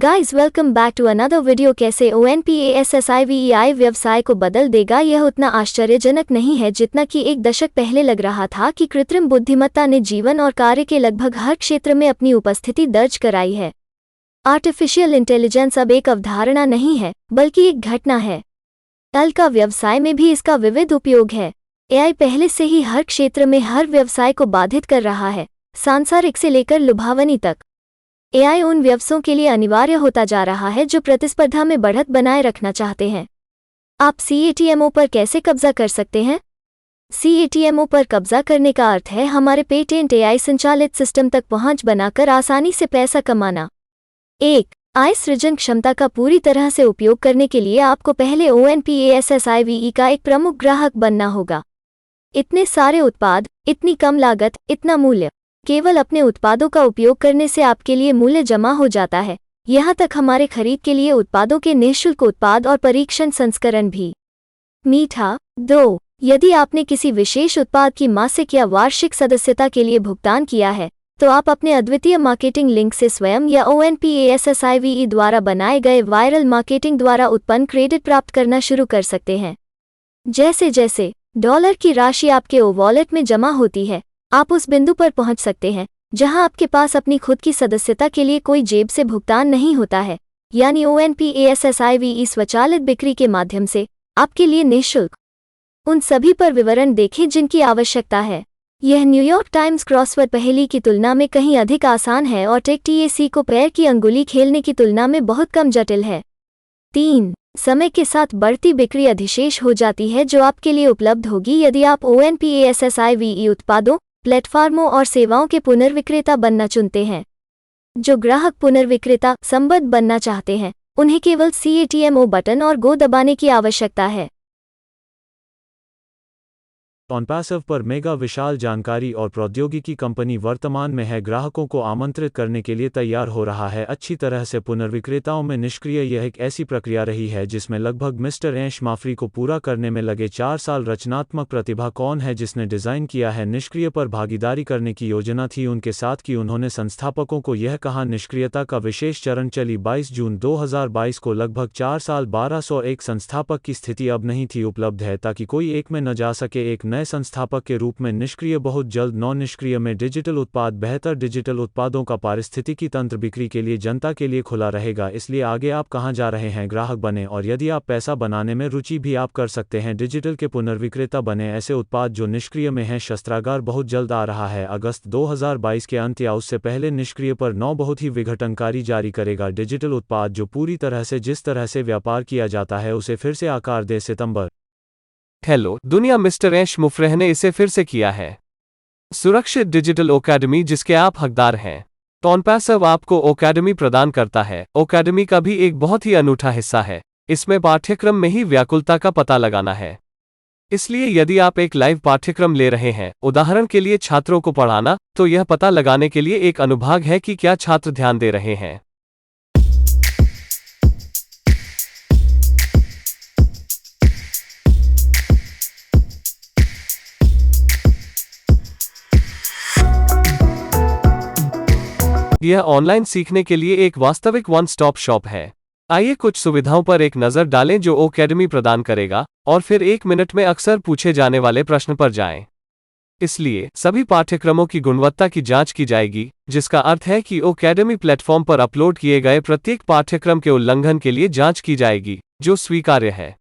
Guys welcome back to another video. कैसे ONPASSIVEI व्यवसाय को बदल देगा, यह उतना आश्चर्यजनक नहीं है जितना कि एक दशक पहले लग रहा था कि कृत्रिम बुद्धिमत्ता ने जीवन और कार्य के लगभग हर क्षेत्र में अपनी उपस्थिति दर्ज कराई है। आर्टिफिशियल इंटेलिजेंस अब एक अवधारणा नहीं है बल्कि एक घटना है। कल का व्यवसाय में भी इसका विविध उपयोग है। AI पहले से ही हर क्षेत्र में हर व्यवसाय को बाधित कर रहा है, सांसारिक से लेकर लुभावनी तक। AI उन व्यवसायों के लिए अनिवार्य होता जा रहा है जो प्रतिस्पर्धा में बढ़त बनाए रखना चाहते हैं। आप CATMO पर कैसे कब्जा कर सकते हैं? CATMO पर कब्जा करने का अर्थ है हमारे पेटेंट AI संचालित सिस्टम तक पहुंच बनाकर आसानी से पैसा कमाना। 1. आय सृजन क्षमता का पूरी तरह से उपयोग करने के लिए आपको पहले ONPASSIVE का एक प्रमुख ग्राहक बनना होगा। इतने सारे उत्पाद, इतनी कम लागत, इतना मूल्य। केवल अपने उत्पादों का उपयोग करने से आपके लिए मूल्य जमा हो जाता है, यहाँ तक हमारे खरीद के लिए उत्पादों के निःशुल्क उत्पाद और परीक्षण संस्करण भी। मीठा 2. यदि आपने किसी विशेष उत्पाद की मासिक या वार्षिक सदस्यता के लिए भुगतान किया है, तो आप अपने अद्वितीय मार्केटिंग लिंक से स्वयं या ONPASSIVE द्वारा बनाए गए वायरल मार्केटिंग द्वारा उत्पन्न क्रेडिट प्राप्त करना शुरू कर सकते हैं। जैसे जैसे डॉलर की राशि आपके वॉलेट में जमा होती है, आप उस बिंदु पर पहुंच सकते हैं जहां आपके पास अपनी खुद की सदस्यता के लिए कोई जेब से भुगतान नहीं होता है, यानी ONPASSIVE स्वचालित बिक्री के माध्यम से आपके लिए निःशुल्क। उन सभी पर विवरण देखें जिनकी आवश्यकता है। यह न्यूयॉर्क टाइम्स क्रॉसवर्ड पहेली की तुलना में कहीं अधिक आसान है और TEC को पैर की अंगुली खेलने की तुलना में बहुत कम जटिल है। 3. समय के साथ बढ़ती बिक्री अधिशेष हो जाती है जो आपके लिए उपलब्ध होगी यदि आप ONPASSIVE उत्पादों, प्लेटफार्मों और सेवाओं के पुनर्विक्रेता बनना चुनते हैं। जो ग्राहक पुनर्विक्रेता संबद्ध बनना चाहते हैं, उन्हें केवल CATMO बटन और गो दबाने की आवश्यकता है। OnPassive पर मेगा विशाल जानकारी और प्रौद्योगिकी कंपनी वर्तमान में है ग्राहकों को आमंत्रित करने के लिए तैयार हो रहा है अच्छी तरह से पुनर्विक्रेताओं में निष्क्रिय। यह एक ऐसी प्रक्रिया रही है जिसमें लगभग मिस्टर एश माफ्री को पूरा करने में लगे 4 साल। रचनात्मक प्रतिभा कौन है जिसने डिज़ाइन किया है निष्क्रिय पर भागीदारी करने की योजना थी उनके साथ कि उन्होंने संस्थापकों को यह कहा। निष्क्रियता का विशेष चरण चली 22 जून 2022 को लगभग 4 साल 1201 संस्थापक की स्थिति अब नहीं थी उपलब्ध है ताकि कोई एक में न जा सके। एक नए संस्थापक के रूप में निष्क्रिय बहुत जल्द नॉन निष्क्रिय में डिजिटल उत्पाद बेहतर डिजिटल उत्पादों का पारिस्थितिकी तंत्र बिक्री के लिए जनता के लिए खुला रहेगा। इसलिए आगे आप कहां जा रहे हैं, ग्राहक बने और यदि आप पैसा बनाने में रुचि भी आप कर सकते हैं डिजिटल के पुनर्विक्रेता बने ऐसे उत्पाद जो निष्क्रिय में हैं। शस्त्रागार बहुत जल्द आ रहा है, अगस्त 2022 के अंत या उससे पहले। निष्क्रिय पर 9 बहुत ही विघटनकारी जारी करेगा डिजिटल उत्पाद जो पूरी तरह से जिस तरह से व्यापार किया जाता है उसे फिर से आकार दे। सितंबर। हेलो दुनिया, मिस्टर एश मुफ्रेह ने इसे फिर से किया है। सुरक्षित डिजिटल ओकेडमी जिसके आप हकदार हैं। OnPassive आपको ओकेडमी प्रदान करता है। ओकेडमी का भी एक बहुत ही अनूठा हिस्सा है, इसमें पाठ्यक्रम में ही व्याकुलता का पता लगाना है। इसलिए यदि आप एक लाइव पाठ्यक्रम ले रहे हैं, उदाहरण के लिए छात्रों को पढ़ाना, तो यह पता लगाने के लिए एक अनुभाग है कि क्या छात्र ध्यान दे रहे हैं। यह ऑनलाइन सीखने के लिए एक वास्तविक वन स्टॉप शॉप है। आइए कुछ सुविधाओं पर एक नज़र डालें जो ओकेडमी प्रदान करेगा और फिर 1 मिनट में अक्सर पूछे जाने वाले प्रश्न पर जाएं। इसलिए सभी पाठ्यक्रमों की गुणवत्ता की जांच की जाएगी, जिसका अर्थ है कि ओकेडमी प्लेटफॉर्म पर अपलोड किए गए प्रत्येक पाठ्यक्रम के उल्लंघन के लिए जांच की जाएगी जो स्वीकार्य है।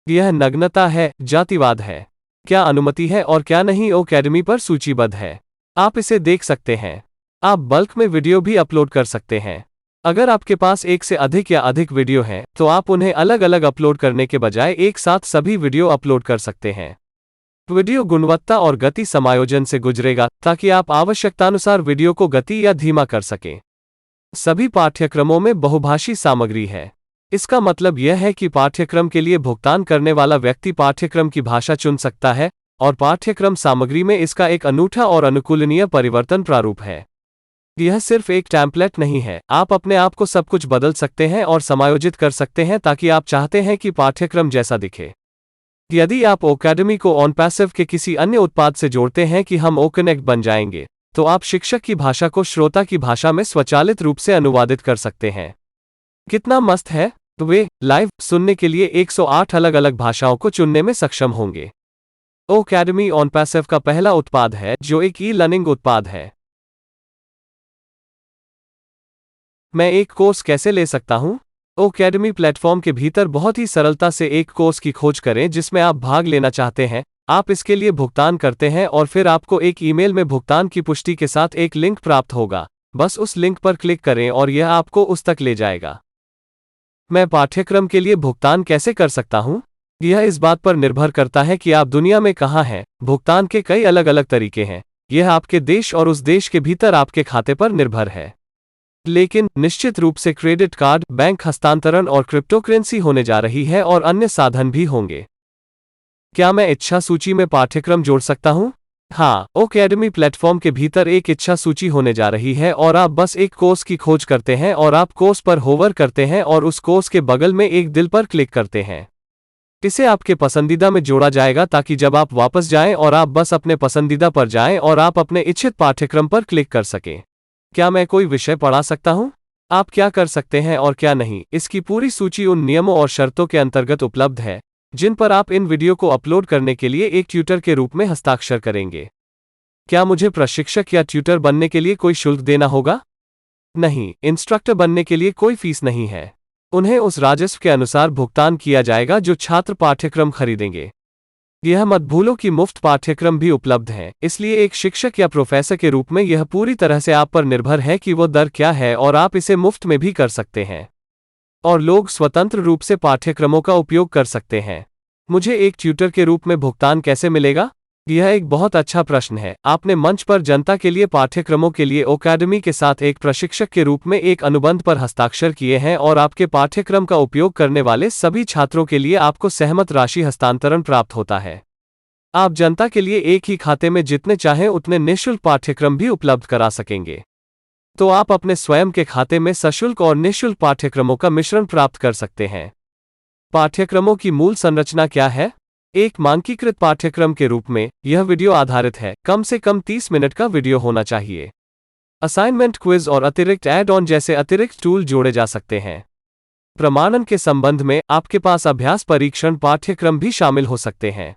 यह नग्नता है, जातिवाद है, क्या अनुमति है और क्या नहीं ओकेडमी पर सूचीबद्ध है। आप इसे देख सकते हैं। आप बल्क में वीडियो भी अपलोड कर सकते हैं। अगर आपके पास एक से अधिक या अधिक वीडियो हैं, तो आप उन्हें अलग अलग अपलोड करने के बजाय एक साथ सभी वीडियो अपलोड कर सकते हैं। वीडियो गुणवत्ता और गति समायोजन से गुजरेगा ताकि आप आवश्यकतानुसार वीडियो को गति या धीमा कर सकें। सभी पाठ्यक्रमों में बहुभाषी सामग्री है। इसका मतलब यह है कि पाठ्यक्रम के लिए भुगतान करने वाला व्यक्ति पाठ्यक्रम की भाषा चुन सकता है और पाठ्यक्रम सामग्री में इसका एक अनूठा और अनुकूलनीय परिवर्तन प्रारूप है। यह सिर्फ एक टेम्पलेट नहीं है, आप अपने आप को सब कुछ बदल सकते हैं और समायोजित कर सकते हैं ताकि आप चाहते हैं कि पाठ्यक्रम जैसा दिखे। यदि आप ओकेडमी को OnPassive के किसी अन्य उत्पाद से जोड़ते हैं कि हम OConnect बन जाएंगे, तो आप शिक्षक की भाषा को श्रोता की भाषा में स्वचालित रूप से अनुवादित कर सकते हैं। कितना मस्त है। तो वे लाइव सुनने के लिए 108 अलग अलग भाषाओं को चुनने में सक्षम होंगे। ओकेडमी ऑन पैसिव का पहला उत्पाद है जो एक ई लर्निंग उत्पाद है। मैं एक कोर्स कैसे ले सकता हूं? ओकेडमी प्लेटफॉर्म के भीतर बहुत ही सरलता से एक कोर्स की खोज करें जिसमें आप भाग लेना चाहते हैं। आप इसके लिए भुगतान करते हैं और फिर आपको एक ईमेल में भुगतान की पुष्टि के साथ एक लिंक प्राप्त होगा। बस उस लिंक पर क्लिक करें और यह आपको उस तक ले जाएगा। मैं पाठ्यक्रम के लिए भुगतान कैसे कर सकता हूं? यह इस बात पर निर्भर करता है कि आप दुनिया में कहां हैं। भुगतान के कई अलग अलग तरीके हैं। यह आपके देश और उस देश के भीतर आपके खाते पर निर्भर है। लेकिन निश्चित रूप से क्रेडिट कार्ड, बैंक हस्तांतरण और क्रिप्टोकरेंसी होने जा रही है और अन्य साधन भी होंगे। क्या मैं इच्छा सूची में पाठ्यक्रम जोड़ सकता हूं? हाँ, ओकेडमी प्लेटफॉर्म के भीतर एक इच्छा सूची होने जा रही है और आप बस एक कोर्स की खोज करते हैं और आप कोर्स पर होवर करते हैं और उस कोर्स के बगल में एक दिल पर क्लिक करते हैं। इसे आपके पसंदीदा में जोड़ा जाएगा ताकि जब आप वापस जाएं और आप बस अपने पसंदीदा पर जाएं और आप अपने इच्छित पाठ्यक्रम पर क्लिक कर सकें। क्या मैं कोई विषय पढ़ा सकता हूं? आप क्या कर सकते हैं और क्या नहीं, इसकी पूरी सूची उन नियमों और शर्तों के अंतर्गत उपलब्ध है जिन पर आप इन वीडियो को अपलोड करने के लिए एक ट्यूटर के रूप में हस्ताक्षर करेंगे। क्या मुझे प्रशिक्षक या ट्यूटर बनने के लिए कोई शुल्क देना होगा? नहीं, इंस्ट्रक्टर बनने के लिए कोई फीस नहीं है। उन्हें उस राजस्व के अनुसार भुगतान किया जाएगा जो छात्र पाठ्यक्रम खरीदेंगे। यह मत भूलो कि मुफ्त पाठ्यक्रम भी उपलब्ध हैं, इसलिए एक शिक्षक या प्रोफेसर के रूप में यह पूरी तरह से आप पर निर्भर है कि वो दर क्या है और आप इसे मुफ्त में भी कर सकते हैं। और लोग स्वतंत्र रूप से पाठ्यक्रमों का उपयोग कर सकते हैं। मुझे एक ट्यूटर के रूप में भुगतान कैसे मिलेगा? यह एक बहुत अच्छा प्रश्न है। आपने मंच पर जनता के लिए पाठ्यक्रमों के लिए ओकेडमी के साथ एक प्रशिक्षक के रूप में एक अनुबंध पर हस्ताक्षर किए हैं और आपके पाठ्यक्रम का उपयोग करने वाले सभी छात्रों के लिए आपको सहमत राशि हस्तांतरण प्राप्त होता है। आप जनता के लिए एक ही खाते में जितने चाहें उतने निःशुल्क पाठ्यक्रम भी उपलब्ध करा सकेंगे। तो आप अपने स्वयं के खाते में सशुल्क और निःशुल्क पाठ्यक्रमों का मिश्रण प्राप्त कर सकते हैं। पाठ्यक्रमों की मूल संरचना क्या है? एक मानकीकृत पाठ्यक्रम के रूप में यह वीडियो आधारित है। कम से कम 30 मिनट का वीडियो होना चाहिए। असाइनमेंट, क्विज और अतिरिक्त ऐड ऑन जैसे अतिरिक्त टूल जोड़े जा सकते हैं। प्रमाणन के संबंध में आपके पास अभ्यास परीक्षण पाठ्यक्रम भी शामिल हो सकते हैं।